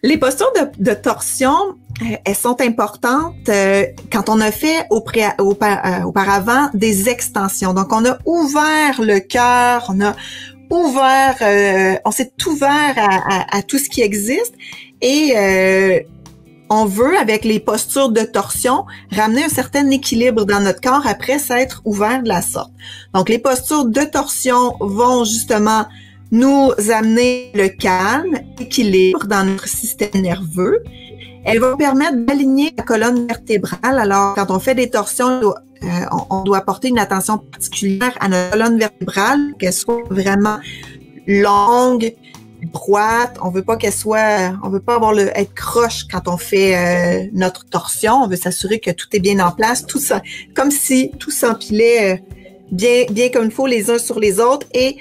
Les postures de torsion, elles sont importantes quand on a fait auparavant des extensions. Donc, on a ouvert le cœur, on s'est ouvert à tout ce qui existe et on veut, avec les postures de torsion, ramener un certain équilibre dans notre corps après s'être ouvert de la sorte. Donc, les postures de torsion vont justement nous amener le calme, l'équilibre dans notre système nerveux. Elles vont permettre d'aligner la colonne vertébrale. Alors, quand on fait des torsions, on doit porter une attention particulière à notre colonne vertébrale, qu'elle soit vraiment longue, droite. On veut pas être croche quand on fait notre torsion. On veut s'assurer que tout est bien en place, tout ça, comme si tout s'empilait bien comme il faut les uns sur les autres. Et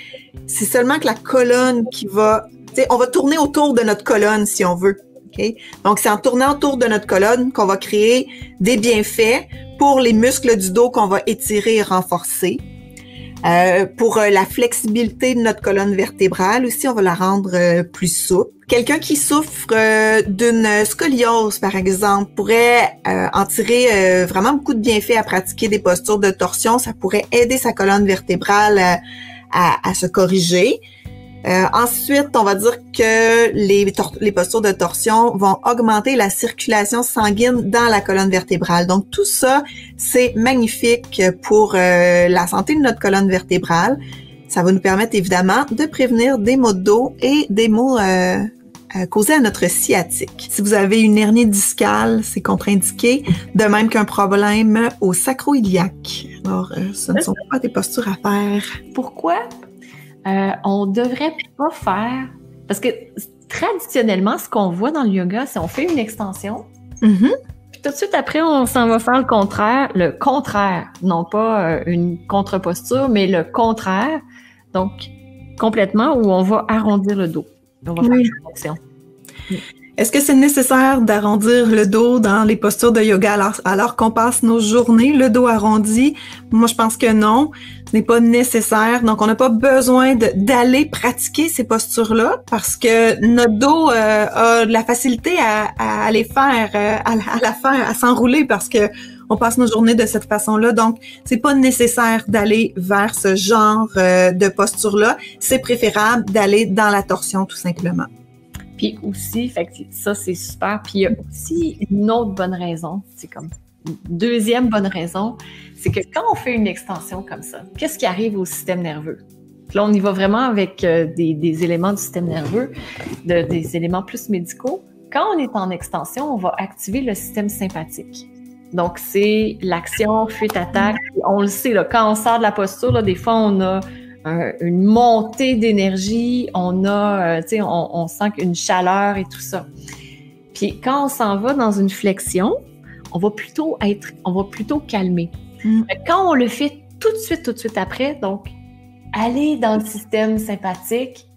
c'est seulement que la colonne qui va, on va tourner autour de notre colonne si on veut. Okay? Donc, c'est en tournant autour de notre colonne qu'on va créer des bienfaits pour les muscles du dos qu'on va étirer et renforcer. Pour la flexibilité de notre colonne vertébrale aussi, on va la rendre plus souple. Quelqu'un qui souffre d'une scoliose, par exemple, pourrait en tirer vraiment beaucoup de bienfaits à pratiquer des postures de torsion. Ça pourrait aider sa colonne vertébrale à se corriger. Ensuite, on va dire que les postures de torsion vont augmenter la circulation sanguine dans la colonne vertébrale. Donc, tout ça, c'est magnifique pour la santé de notre colonne vertébrale. Ça va nous permettre, évidemment, de prévenir des maux de dos et des maux causés à notre sciatique. Si vous avez une hernie discale, c'est contre-indiqué, de même qu'un problème au sacro-iliaque. Alors, ce ne sont pas des postures à faire. Pourquoi on devrait pas faire... Parce que traditionnellement, ce qu'on voit dans le yoga, c'est on fait une extension, puis tout de suite après, on s'en va faire le contraire, non pas une contre-posture, mais le contraire, donc complètement, où on va arrondir le dos. On va faire une flexion. Est-ce que c'est nécessaire d'arrondir le dos dans les postures de yoga alors qu'on passe nos journées le dos arrondi? Moi, je pense que non, ce n'est pas nécessaire. Donc, on n'a pas besoin d'aller pratiquer ces postures-là parce que notre dos a de la facilité à les faire, à s'enrouler parce que on passe nos journées de cette façon-là. Donc, c'est pas nécessaire d'aller vers ce genre de posture-là. C'est préférable d'aller dans la torsion, tout simplement. Puis aussi, fait que ça, c'est super. Puis il y a aussi une autre bonne raison, c'est comme une deuxième bonne raison, c'est que quand on fait une extension comme ça, qu'est-ce qui arrive au système nerveux? Puis là, on y va vraiment avec des éléments du système nerveux, des éléments plus médicaux. Quand on est en extension, on va activer le système sympathique. Donc, c'est l'action, fuite, attaque. On le sait, là, quand on sort de la posture, là, des fois, on a une montée d'énergie, on a, on sent une chaleur et tout ça. Puis quand on s'en va dans une flexion, on va plutôt calmer. Quand on le fait tout de suite après, donc aller dans le système sympathique,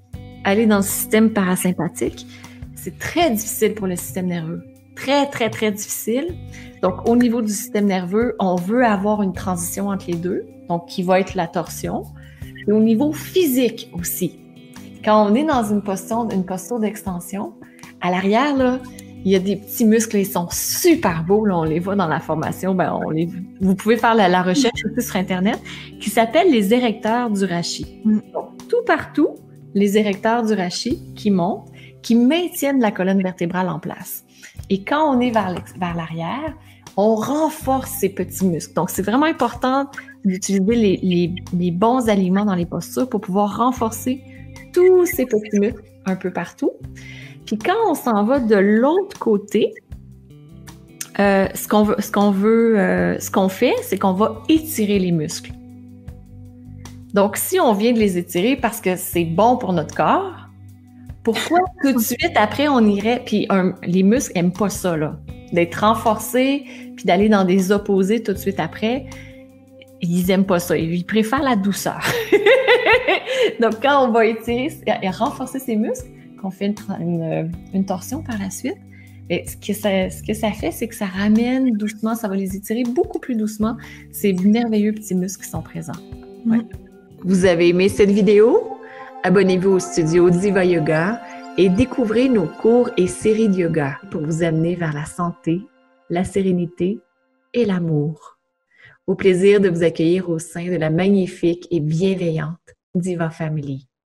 aller dans le système parasympathique, c'est très difficile pour le système nerveux. Très, très, très difficile. Donc, au niveau du système nerveux, on veut avoir une transition entre les deux, donc qui va être la torsion. Et au niveau physique aussi, quand on est dans une posture d'extension, à l'arrière, là, il y a des petits muscles, ils sont super beaux, là, on les voit dans la formation, vous pouvez faire la recherche aussi sur Internet, qui s'appelle les érecteurs du rachis. Donc, tout partout, les érecteurs du rachis qui montent, qui maintiennent la colonne vertébrale en place. Et quand on est vers l'arrière, on renforce ces petits muscles. Donc, c'est vraiment important d'utiliser les bons aliments dans les postures pour pouvoir renforcer tous ces petits muscles un peu partout. Puis quand on s'en va de l'autre côté, ce qu'on fait, c'est qu'on va étirer les muscles. Donc, si on vient de les étirer parce que c'est bon pour notre corps, pourquoi tout de suite après on irait, puis les muscles n'aiment pas ça, là, d'être renforcés, puis d'aller dans des opposés tout de suite après, ils n'aiment pas ça, ils préfèrent la douceur. Donc quand on va étirer et renforcer ces muscles, qu'on fait une torsion par la suite, mais ce que ça fait, c'est que ça ramène doucement, ça va les étirer beaucoup plus doucement, ces merveilleux petits muscles qui sont présents. Ouais. Vous avez aimé cette vidéo? Abonnez-vous au studio Diva Yoga et découvrez nos cours et séries de yoga pour vous amener vers la santé, la sérénité et l'amour. Au plaisir de vous accueillir au sein de la magnifique et bienveillante Diva Family.